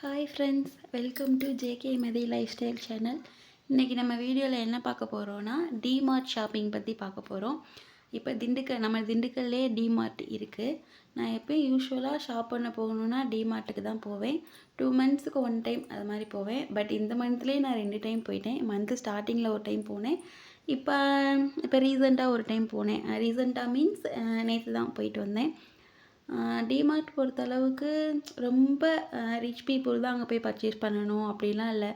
Hi friends, welcome to JK Mathi life style channel. இன்றைக்கி நம்ம வீடியோவில் என்ன பார்க்க போகிறோன்னா, டிமார்ட் ஷாப்பிங் பற்றி பார்க்க போகிறோம். இப்போ நம்ம திண்டுக்கல்லே டிமார்ட் இருக்குது. நான் எப்போயும் யூஸ்வலாக ஷாப் பண்ண போகணுன்னா டிமார்ட்டுக்கு தான் போவேன். 2 மந்த்ஸுக்கு 1 டைம் அது மாதிரி போவேன். பட் இந்த மந்த்லேயே நான் 2 டைம் போயிட்டேன். மந்த்து ஸ்டார்டிங்கில் ஒரு டைம் போனேன். இப்போ இப்போ ரீசெண்டாக ஒரு டைம் போனேன். ரீசெண்டாக மீன்ஸ் நேற்று தான் போயிட்டு வந்தேன். டிமார்ட் பொறுத்தளவுக்கு ரொம்ப ரிச் பீப்புள் தான் அங்கே போய் பர்ச்சேஸ் பண்ணணும் அப்படிலாம் இல்லை.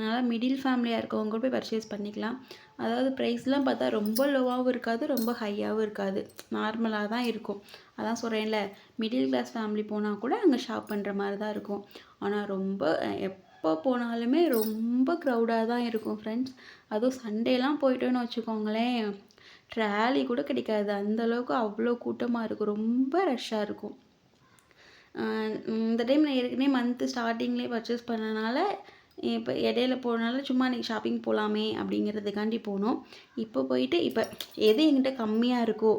நல்லா மிடில் ஃபேமிலியாக இருக்கவங்க கூட போய் பர்ச்சேஸ் பண்ணிக்கலாம். அதாவது ப்ரைஸ்லாம் பார்த்தா ரொம்ப லோவாகவும் இருக்காது, ரொம்ப ஹையாகவும் இருக்காது, நார்மலாக தான் இருக்கும். அதான் சொல்கிறேன்ல, மிடில் கிளாஸ் ஃபேமிலி போனால் கூட அங்கே ஷாப் பண்ணுற மாதிரி தான் இருக்கும். ஆனால் ரொம்ப எப்போ போனாலுமே ரொம்ப க்ரௌடாக தான் இருக்கும் ஃப்ரெண்ட்ஸ். அதுவும் சண்டேலாம் போயிட்டோன்னு வச்சுக்கோங்களேன், ட்ராலி கூட கிடைக்காது, அந்தளவுக்கு அவ்வளோ கூட்டமாக இருக்கும், ரொம்ப ரஷ்ஷாக இருக்கும். இந்த டைம் நான் ஏற்கனவே மந்த்து ஸ்டார்டிங்லேயே பர்ச்சேஸ் பண்ணனால, இப்போ இடையில போனால சும்மா இன்றைக்கி ஷாப்பிங் போகலாமே அப்படிங்கிறதுக்காண்டி போனோம். இப்போ போயிட்டு இப்போ எது என்கிட்ட கம்மியாக இருக்கோ,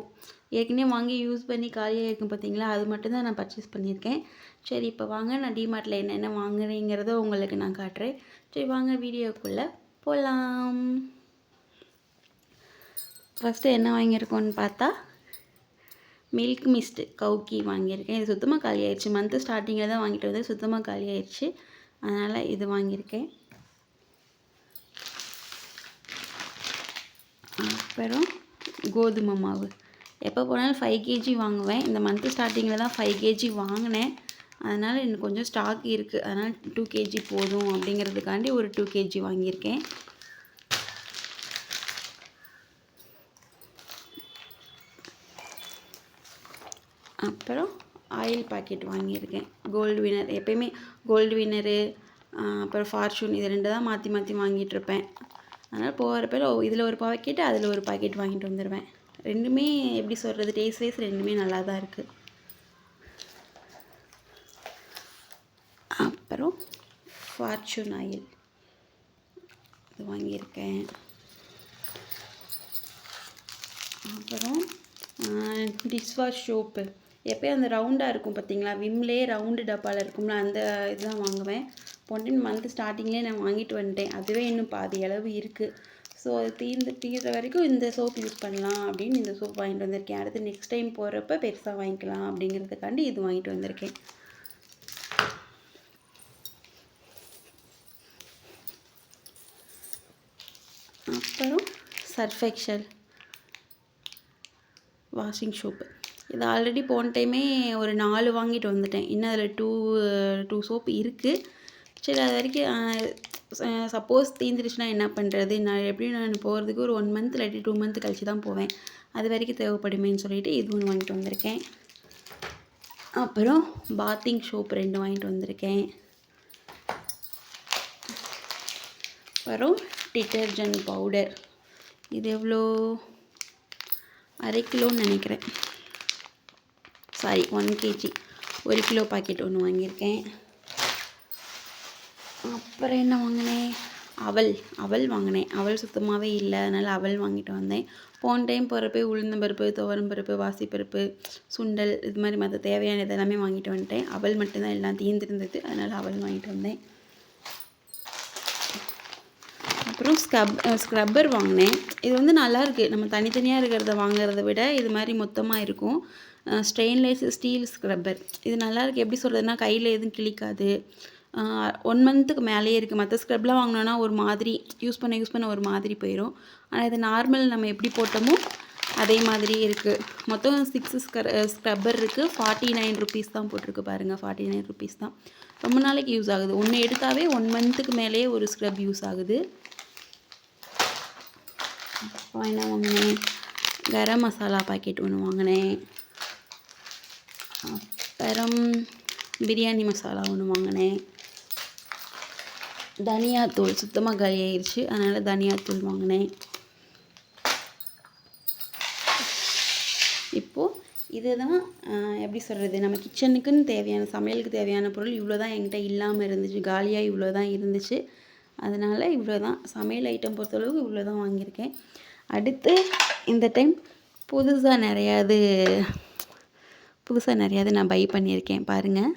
ஏற்கனவே வாங்கி யூஸ் பண்ணி காலியாக இருக்கும் பார்த்தீங்களா, அது மட்டும்தான் நான் பர்ச்சேஸ் பண்ணியிருக்கேன். சரி, இப்போ வாங்க நான் டிமார்ட்டில் என்னென்ன வாங்குறேங்கிறத உங்களுக்கு நான் காட்டுறேன். சரி வாங்க வீடியோக்குள்ளே போகலாம். ஃபஸ்ட்டு என்ன வாங்கியிருக்கோன்னு பார்த்தா, மில்க் மிஸ்ட் கவுக்கி வாங்கியிருக்கேன். இது சுத்தமாக காலி ஆயிடுச்சு. மந்த்து ஸ்டார்டிங்கில் தான் வாங்கிட்டு வந்து சுத்தமாக காலி ஆயிடுச்சு. அதனால் இது வாங்கியிருக்கேன். அப்புறம் கோதுமை மாவு. எப்போ போனாலும் 5 கேஜி வாங்குவேன். இந்த மந்த்து ஸ்டார்டிங்கில் தான் 5 கேஜி வாங்கினேன். அதனால் இன்னும் கொஞ்சம் ஸ்டாக் இருக்குது. அதனால் 2 கேஜி போதும் அப்படிங்கிறதுக்காண்டி ஒரு 2 கேஜி வாங்கியிருக்கேன். அப்புறம் ஆயில் பாக்கெட் வாங்கியிருக்கேன். கோல்டு வினர், எப்போயுமே கோல்டு வின்னரு அப்புறம் ஃபார்ச்சூன், இது 2 தான் மாற்றி மாற்றி வாங்கிட்டுருப்பேன். அதனால் போகிறப்ப இதில் ஒரு பாக்கெட்டு அதில் ஒரு பாக்கெட் வாங்கிட்டு வந்துடுவேன். ரெண்டுமே எப்படி சொல்கிறது, டேஸ்ட் வைஸ் ரெண்டுமே நல்லா தான் இருக்குது. அப்புறம் ஃபார்ச்சூன் ஆயில் இது வாங்கியிருக்கேன். அப்புறம் டிஷ்வாஷ் சோப்பு, எப்போயும் அந்த ரவுண்டாக இருக்கும் பார்த்தீங்களா, விம்லேயே ரவுண்டு டப்பாவில் இருக்கும்ல, அந்த இதுதான் வாங்குவேன். போன டைம் மந்த்து ஸ்டார்டிங்லேயே நான் வாங்கிட்டு வந்துட்டேன். அதுவே இன்னும் பாதி அளவு இருக்குது. ஸோ அது தீர்ற வரைக்கும் இந்த சோப் யூஸ் பண்ணலாம் அப்படின்னு இந்த சோப் வாங்கிட்டு வந்திருக்கேன். அடுத்து நெக்ஸ்ட் டைம் போகிறப்ப பெருசாக வாங்கிக்கலாம் அப்படிங்கிறதுக்காண்டி இது வாங்கிட்டு வந்திருக்கேன். அப்புறம் சர்ஃப் எக்ஸல் வாஷிங் சோப்பு, இது ஆல்ரெடி போன டைமே ஒரு 4 வாங்கிட்டு வந்துட்டேன். இன்னும் அதில் 2 சோப்பு இருக்குது. சரி, அது வரைக்கும் சப்போஸ் தீர்ந்துருச்சுன்னா என்ன பண்ணுறது, நான் போகிறதுக்கு ஒரு 1 மந்த் இல்லாட்டி 2 மந்த் கழிச்சு தான் போவேன். அது வரைக்கும் தேவைப்படுமேன்னு சொல்லிவிட்டு இது ஒன்று வாங்கிட்டு வந்திருக்கேன். அப்புறம் பாத்திங் சோப் 2 வாங்கிட்டு வந்திருக்கேன். அப்புறம் டிட்டர்ஜென்ட் பவுடர், இது எவ்வளோ, 1/2 கிலோன்னு நினைக்கிறேன், சாரி 1 கேஜி, 1 கிலோ பாக்கெட் ஒன்று வாங்கியிருக்கேன். அப்புறம் என்ன வாங்கினேன், அவல் வாங்கினேன். அவல் சுத்தமாகவே இல்லை, அதனால் அவல் வாங்கிட்டு வந்தேன். போன டைம் போகிறப்ப உளுந்தம்பருப்பு, துவரம்பருப்பு, வாசிப்பருப்பு, சுண்டல், இது மாதிரி மற்ற தேவையானது எல்லாமே வாங்கிட்டு வந்துட்டேன். அவல் மட்டும்தான் எல்லாம் தீர்ந்துருந்தது, அதனால் அவல் வாங்கிட்டு வந்தேன். அப்புறம் ஸ்க்ரப்பர் வாங்கினேன். இது வந்து நல்லாயிருக்கு. நம்ம தனித்தனியாக இருக்கிறத வாங்குறத விட இது மாதிரி மொத்தமாக இருக்கும். ஸ்டெயின்லெஸ் ஸ்டீல் ஸ்க்ரப்பர், இது நல்லாயிருக்கு. எப்படி சொல்கிறதுனா, கையில் எதுவும் கிளிக்காது. 1 மந்த்துக்கு மேலேயே இருக்குது. மற்ற ஸ்க்ரப்லாம் வாங்கினோன்னா ஒரு மாதிரி யூஸ் பண்ண ஒரு மாதிரி போயிடும். ஆனால் இது நார்மல் நம்ம எப்படி போட்டோமோ அதே மாதிரி இருக்குது. மொத்தம் 6 ஸ்க்ரப்பர் இருக்குது. 49 ருபீஸ் தான் போட்டிருக்கு பாருங்கள், 49 ருபீஸ் தான். ரொம்ப நாளைக்கு யூஸ் ஆகுது. ஒன்று எடுத்தாவே 1 மந்த்துக்கு மேலேயே ஒரு ஸ்க்ரப் யூஸ் ஆகுது. அப்புறம் என்ன வாங்கினேன், கரம் மசாலா பாக்கெட் ஒன்று வாங்கினேன். அப்புறம் பிரியாணி மசாலா ஒன்று வாங்கினேன். தனியாத்தூள் சுத்தமாக காலி ஆயிடுச்சு, அதனால் தனியாத்தூள் வாங்கினேன். இப்போது இதுதான் எப்படி சொல்கிறது, நம்ம கிச்சனுக்குன்னு தேவையான, சமையலுக்கு தேவையான பொருள் இவ்வளோ தான் என்கிட்ட இல்லாமல் இருந்துச்சு, காலியாக இவ்வளோ தான் இருந்துச்சு. அதனால் இவ்வளோ தான் சமையல் ஐட்டம் பொறுத்தளவுக்கு இவ்வளோ தான் வாங்கியிருக்கேன். அடுத்து இந்த டைம் புதுசாக நிறையாது நான் பை பண்ணியிருக்கேன் பாருங்கள்.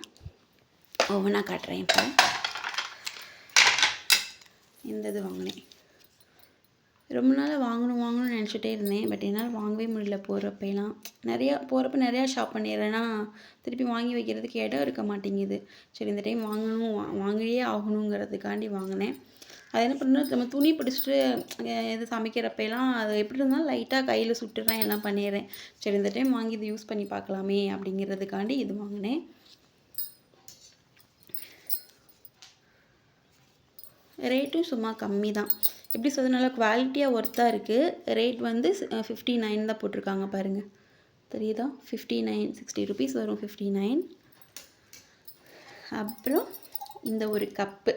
ஒவ்வொன்றா காட்டுறேன். இப்போ இந்த இது வாங்கினேன். ரொம்ப நாள் வாங்கணும்னு நினச்சிட்டே இருந்தேன். பட் என்னால் வாங்கவே முடியல. போகிறப்ப நிறையா ஷாப் பண்ணிடுறேன்னா திருப்பி வாங்கி வைக்கிறதுக்கு இடம் இருக்க மாட்டேங்குது. சரி இந்த டைம் வாங்கியே ஆகணுங்கிறதுக்காண்டி வாங்கினேன். அது என்ன பண்ணணும், நம்ம துணி பிடிச்சிட்டு எது சமைக்கிறப்பெல்லாம் அது எப்படி இருந்தாலும் லைட்டாக கையில் சுட்டுறேன், எல்லாம் பண்ணிடுறேன். சரி இந்த டைம் வாங்கி இது யூஸ் பண்ணி பார்க்கலாமே அப்படிங்கிறதுக்காண்டி இது வாங்கினேன். ரேட்டும் சும்மா கம்மி தான். எப்படி சொல்கிறது, நல்லா குவாலிட்டியாக ஒர்த்தாக இருக்குது. ரேட் வந்து 59 தான் போட்டிருக்காங்க பாருங்கள், தெரியுதா? 59 60 ருபீஸ் வரும். 59. அப்புறம் இந்த ஒரு கப்பு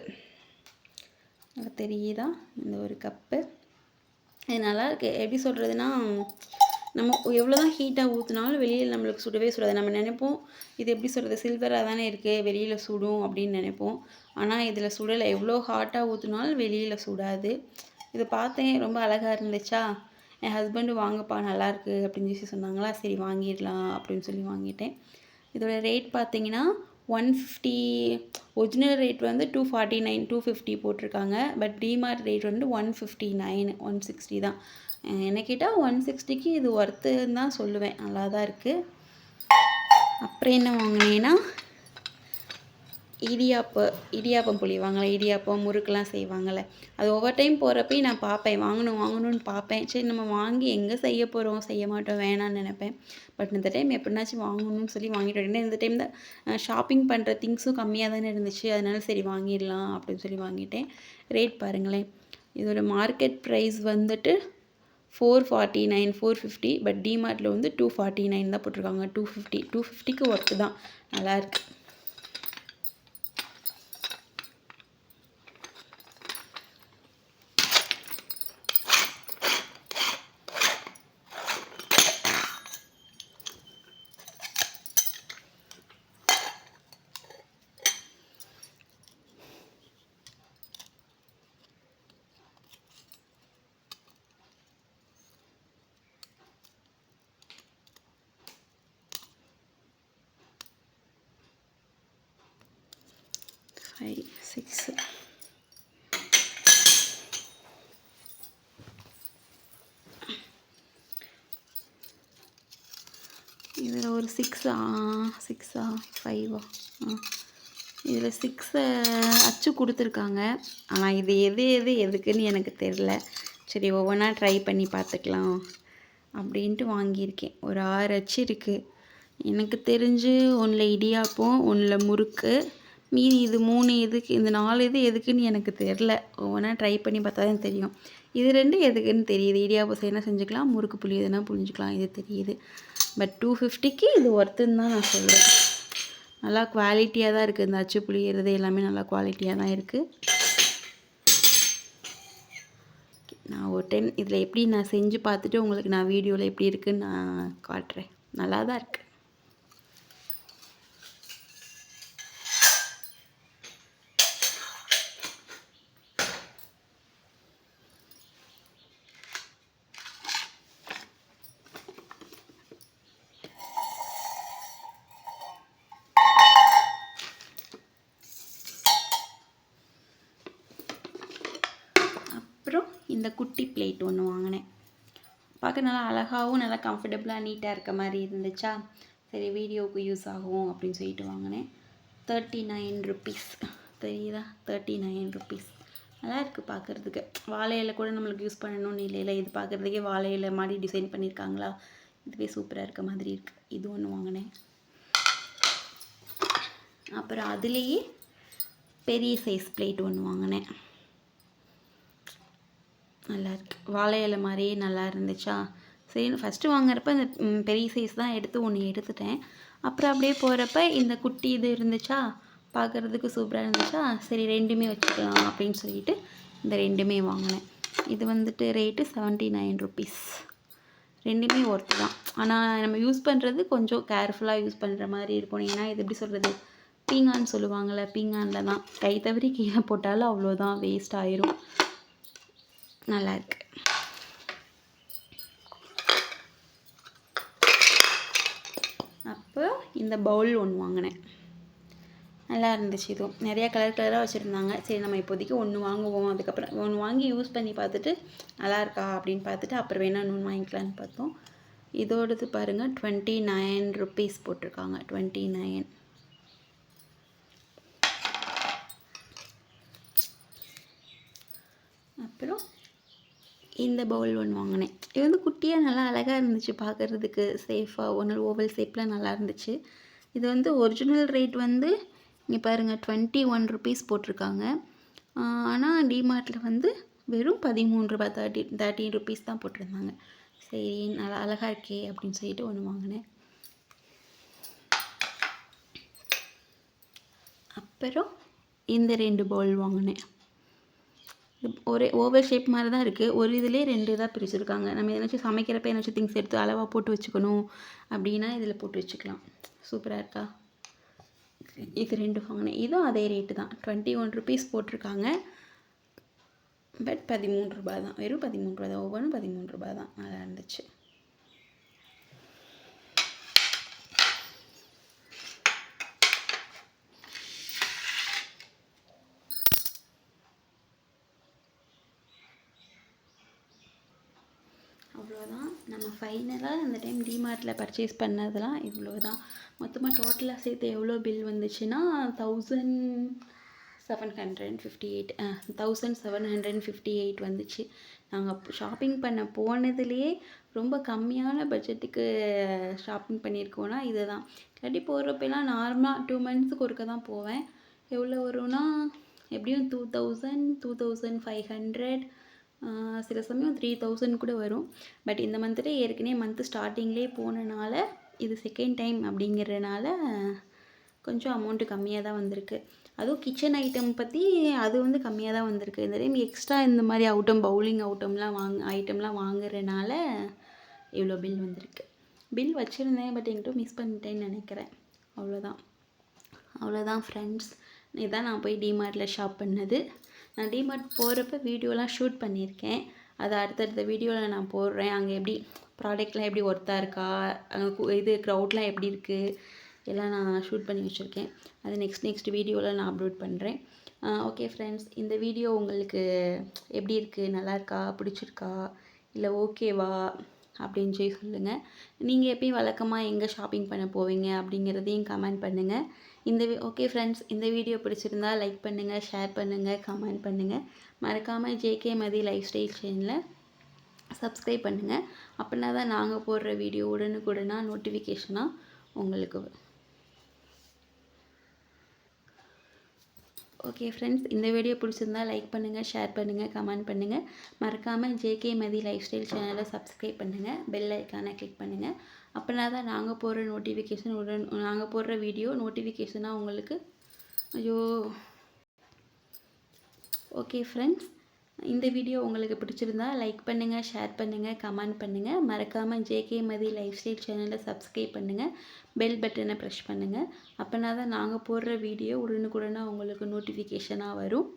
தெரியுதா? இந்த ஒரு கப்பு இது நல்லா இருக்குது. எப்படி சொல்கிறதுனா, நம்ம எவ்வளோ தான் ஹீட்டாக ஊற்றினாலும் வெளியில் நம்மளுக்கு சுடவே சுடாது. நம்ம நினைப்போம் இது எப்படி சொல்கிறது, சில்வராக தானே இருக்குது வெளியில் சுடும் அப்படின்னு நினைப்போம். ஆனால் இதில் சுடலை. எவ்வளோ ஹாட்டாக ஊற்றினாலும் வெளியில் சுடாது. இதை பார்த்தேன், ரொம்ப அழகாக இருந்துச்சா. என் ஹஸ்பண்டு வாங்கப்பா நல்லாயிருக்கு அப்படின்னு சொல்லி சொன்னாங்களா, சரி வாங்கிடலாம் அப்படின்னு சொல்லி வாங்கிட்டேன். இதோட ரேட் பார்த்தீங்கன்னா 150. ஒரிஜினல் ரேட் வந்து 249 250 போட்டிருக்காங்க. பட் டிமார்ட் ரேட் வந்து 159 160 தான். என்ன கேட்டால் 160க்கு இது ஒர்த்துன்னு தான் சொல்லுவேன். நல்லா தான் இருக்குது. அப்புறம் என்ன வாங்கினேன்னா, இடியாப்பம் புளிவாங்களே, இடியாப்பம் முறுக்கெலாம் செய்வாங்கள்ல, அது ஒவ்வொரு டைம் போகிறப்பையும் நான் பார்ப்பேன், வாங்கணும்னு பார்ப்பேன். சரி நம்ம வாங்கி எங்கே செய்ய போகிறோம், செய்ய மாட்டோம், வேணான்னு நினைப்பேன். பட் இந்த டைம் எப்படினாச்சும் வாங்கணும்னு சொல்லி வாங்கிட்டு வரேன். இந்த டைம் தான் ஷாப்பிங் பண்ணுற திங்ஸும் கம்மியாக தானே இருந்துச்சு, அதனால சரி வாங்கிடலாம் அப்படின்னு சொல்லி வாங்கிட்டேன். ரேட் பாருங்களேன், இதோட மார்க்கெட் ப்ரைஸ் வந்துட்டு 449 450. பட் டிமார்ட்டில் வந்து 249 தான் போட்டிருக்காங்க. 250க்கு ஒர்த்து தான், நல்லாயிருக்கு. Five, 6. இதில் ஒரு 6 5 இதில் 6 அச்சு கொடுத்துருக்காங்க. ஆனால் இது எதுக்குன்னு எனக்கு தெரில. சரி ஒவ்வொன்றா ட்ரை பண்ணி பார்த்துக்கலாம் அப்படின்ட்டு வாங்கியிருக்கேன். ஒரு 6 அச்சு இருக்குது. எனக்கு தெரிஞ்சு ஒன்றில் இடியாப்பம், ஒன்றில் முறுக்கு, மீதி இது 3 எதுக்கு, இந்த 4 இது எதுக்குன்னு எனக்கு தெரில. ஒவ்வொன்றா ட்ரை பண்ணி பார்த்தா தான் தெரியும். இது 2 எதுக்குன்னு தெரியுது. இடியாப்பம் செய்யணும் செஞ்சுக்கலாம், முறுக்கு புளி எதுனா புளிஞ்சிக்கலாம், இது தெரியுது. பட் 250க்கு இது ஒர்த்துன்னு தான் நான் சொல்லுவேன். நல்லா குவாலிட்டியாக தான் இருக்குது. இந்த அச்சு புளியறது எல்லாமே நல்லா குவாலிட்டியாக தான் இருக்குது. நான் ஒரு டைம் இதில் எப்படி நான் செஞ்சு பார்த்துட்டு உங்களுக்கு நான் வீடியோவில் எப்படி இருக்குதுன்னு நான் காட்டுறேன். நல்லா தான் இருக்குது. அப்புறம் இந்த குட்டி பிளேட் ஒன்று வாங்கினேன். பார்க்க நல்லா அழகாகவும் நல்லா கம்ஃபர்டபுளாக நீட்டாக இருக்க மாதிரி இருந்துச்சா, சரி வீடியோவுக்கு யூஸ் ஆகும் அப்படின்னு சொல்லிட்டு வாங்கினேன். 39 ருபீஸ் தெரியுதா? 39 ருபீஸ். நல்லா இருக்குது பார்க்குறதுக்கு. வாழை இலை கூட நம்மளுக்கு யூஸ் பண்ணணும்னு இல்லை. இது பார்க்குறதுக்கே வாழை இலை மாதிரி டிசைன் பண்ணியிருக்காங்களா, இதுவே சூப்பராக இருக்க மாதிரி இருக்குது. இது ஒன்று வாங்கினேன். அப்புறம் அதுலேயே பெரிய சைஸ் பிளேட் ஒன்று வாங்கினேன். நல்லாயிருக்கு, வாழை இலை மாதிரியே நல்லா இருந்துச்சா. சரி ஃபஸ்ட்டு வாங்குறப்ப இந்த பெரிய சைஸ் தான் ஒன்று எடுத்துட்டேன். அப்புறம் அப்படியே போகிறப்ப இந்த குட்டி இது இருந்துச்சா, பார்க்குறதுக்கு சூப்பராக இருந்துச்சா, சரி ரெண்டுமே வச்சுக்கலாம் அப்படின்னு சொல்லிட்டு இந்த ரெண்டுமே வாங்கினேன். இது வந்துட்டு ரேட்டு 79 ருபீஸ். ரெண்டுமே ஒர்த்து தான். ஆனால் நம்ம யூஸ் பண்ணுறது கொஞ்சம் கேர்ஃபுல்லாக யூஸ் பண்ணுற மாதிரி இருக்கும். ஏன்னா இது எப்படி சொல்கிறது, பீங்கான் சொல்லுவாங்கள்ல, பீங்கானில் தான் கை தவறி கீழே போட்டாலும் அவ்வளோதான், வேஸ்ட் ஆயிரும். நல்லாயிருக்கு. அப்போ இந்த பவுல் ஒன்று வாங்கினேன். நல்லா இருந்துச்சு. இதுவும் நிறையா கலர் கலராக வச்சுருந்தாங்க. சரி நம்ம இப்போதைக்கு ஒன்று வாங்குவோம், அதுக்கப்புறம் ஒன்று வாங்கி யூஸ் பண்ணி பார்த்துட்டு நல்லா இருக்கா அப்படின்னு பார்த்துட்டு அப்புறம் வேணா இன்னொன்று வாங்கிக்கலான்னு பார்த்தோம். இதோடது பாருங்கள் 29 ருபீஸ் போட்டிருக்காங்க. 29. அப்புறம் இந்த பவுல் ஒன்று வாங்கினேன். இது வந்து குட்டியாக நல்லா அழகாக இருந்துச்சு பார்க்குறதுக்கு, சேஃபாக ஒன்று ஓவல் ஷேப்பில் நல்லா இருந்துச்சு. இது வந்து ஒரிஜினல் ரேட் வந்து இங்கே பாருங்கள் 21 ருபீஸ் போட்டிருக்காங்க. ஆனால் டிமார்ட்டில் வந்து வெறும் 13 ரூபா 13 ருபீஸ் தான் போட்டிருந்தாங்க. சரி நல்லா அழகாக இருக்கே அப்படின்னு சொல்லிட்டு ஒன்று வாங்கினேன். அப்புறம் இந்த 2 பவுல் வாங்கினேன். ஒரே ஓவல் ஷேப் மாதிரி தான் இருக்குது. ஒரு இதிலே 2 இதாக பிரிச்சுருக்காங்க. நம்ம எதனாச்சும் சமைக்கிறப்ப எதனாச்சும் திங்ஸ் எடுத்து அளவாக போட்டு வச்சுக்கணும் அப்படின்னா இதில் போட்டு வச்சுக்கலாம். சூப்பராக இருக்கா? இது 2 வாங்கினேன். இதுவும் அதே ரேட்டு தான். 21 ருபீஸ் போட்டிருக்காங்க. பட் 13 ரூபா தான். வெறும் 13 ரூபா தான். ஒவ்வொன்றும் 13 ரூபா தான். நல்லா இருந்துச்சு. அவ்வளோதான். நம்ம ஃபைனலாக அந்த டைம் டிமார்ட்டில் பர்ச்சேஸ் பண்ணதெல்லாம் இவ்வளோ தான். மொத்தமாக டோட்டலாக சேர்த்து எவ்வளோ பில் வந்துச்சுன்னா 1758 வந்துச்சு. நாங்கள் ஷாப்பிங் பண்ண போனதுலேயே ரொம்ப கம்மியான பட்ஜெட்டுக்கு ஷாப்பிங் பண்ணியிருக்கோன்னா இது தான். இல்லாட்டி போகிறப்பெல்லாம் நார்மலாக 2 மந்த்ஸுக்கு ஒருக்க தான் போவேன். எவ்வளோ வரும்னா எப்படியும் 2000 2500, சில சமயம் 3000 கூட வரும். பட் இந்த மந்த்லேயே ஏற்கனவே மந்த்து ஸ்டார்டிங்லேயே போனனால இது செகண்ட் டைம் அப்படிங்கிறனால கொஞ்சம் அமௌண்ட்டு கம்மியாக தான் வந்திருக்கு. அதுவும் கிச்சன் ஐட்டம் பற்றி அது வந்து கம்மியாக தான் வந்திருக்கு. இந்த டைம் எக்ஸ்ட்ரா இந்த மாதிரி பவுலிங் ஐட்டம்லாம் வாங்குறதுனால இவ்வளோ பில் வந்திருக்கு. பில் வச்சுருந்தேன் பட் என்கிட்ட மிஸ் பண்ணிட்டேன்னு நினைக்கிறேன். அவ்வளோதான் ஃப்ரெண்ட்ஸ். இதுதான் நான் போய் டிமார்ட்டில் ஷாப் பண்ணது. நான் டிமார்ட் போகிறப்ப வீடியோலாம் ஷூட் பண்ணியிருக்கேன். அதை அடுத்தடுத்த வீடியோவில் நான் போடுறேன். அங்கே எப்படி ப்ராடக்ட்லாம் எப்படி ஒர்த்தாக இருக்கா, அங்கே இது க்ரௌட்லாம் எப்படி இருக்குது எல்லாம் நான் ஷூட் பண்ணி வச்சுருக்கேன். அது நெக்ஸ்ட் வீடியோவில் நான் அப்லோட் பண்ணுறேன். ஓகே ஃப்ரெண்ட்ஸ், இந்த வீடியோ உங்களுக்கு எப்படி இருக்குது, நல்லா இருக்கா, பிடிச்சிருக்கா, இல்லை ஓகேவா அப்படின்னு சொல்லி சொல்லுங்கள். நீங்கள் எப்பயும் வழக்கமாக எங்கே ஷாப்பிங் பண்ண போவீங்க அப்படிங்கிறதையும் கமெண்ட் பண்ணுங்கள். ஓகே ஃப்ரெண்ட்ஸ், இந்த வீடியோ பிடிச்சிருந்தா லைக் பண்ணுங்கள், ஷேர் பண்ணுங்கள், கமெண்ட் பண்ணுங்கள். மறக்காமல் ஜேகே மதி லைஃப் ஸ்டைல் சேனலை சப்ஸ்கிரைப் பண்ணுங்கள். அப்படின்னா தான் நாங்கள் போடுற வீடியோ உடனுக்குடனாக நோட்டிஃபிகேஷனாக உங்களுக்கு வரும். ஓகே ஃப்ரெண்ட்ஸ், இந்த வீடியோ பிடிச்சிருந்தா லைக் பண்ணுங்கள், ஷேர் பண்ணுங்கள், கமெண்ட் பண்ணுங்கள். மறக்காமல் ஜேகே மதி லைஃப் ஸ்டைல் சேனலை சப்ஸ்கிரைப் பண்ணுங்கள், பெல் ஐக்கானை கிளிக் பண்ணுங்கள். அப்படின்னா தான் நாங்கள் போடுற வீடியோ நோட்டிஃபிகேஷனாக உங்களுக்கு ஓகே ஃப்ரெண்ட்ஸ், இந்த வீடியோ உங்களுக்கு பிடிச்சிருந்தா லைக் பண்ணுங்கள், ஷேர் பண்ணுங்கள், கமெண்ட் பண்ணுங்கள். மறக்காமல் ஜேகே மதி லைஃப் ஸ்டைல் சேனலை சப்ஸ்கிரைப் பண்ணுங்கள், பெல் பட்டனை ப்ரெஸ் பண்ணுங்கள். அப்படின்னா தான் நாங்கள் போடுற வீடியோ உடனுக்குடனாக உங்களுக்கு நோட்டிஃபிகேஷனாக வரும்.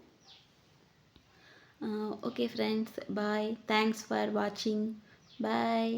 Okay friends, bye. Thanks for வாட்சிங். பாய்.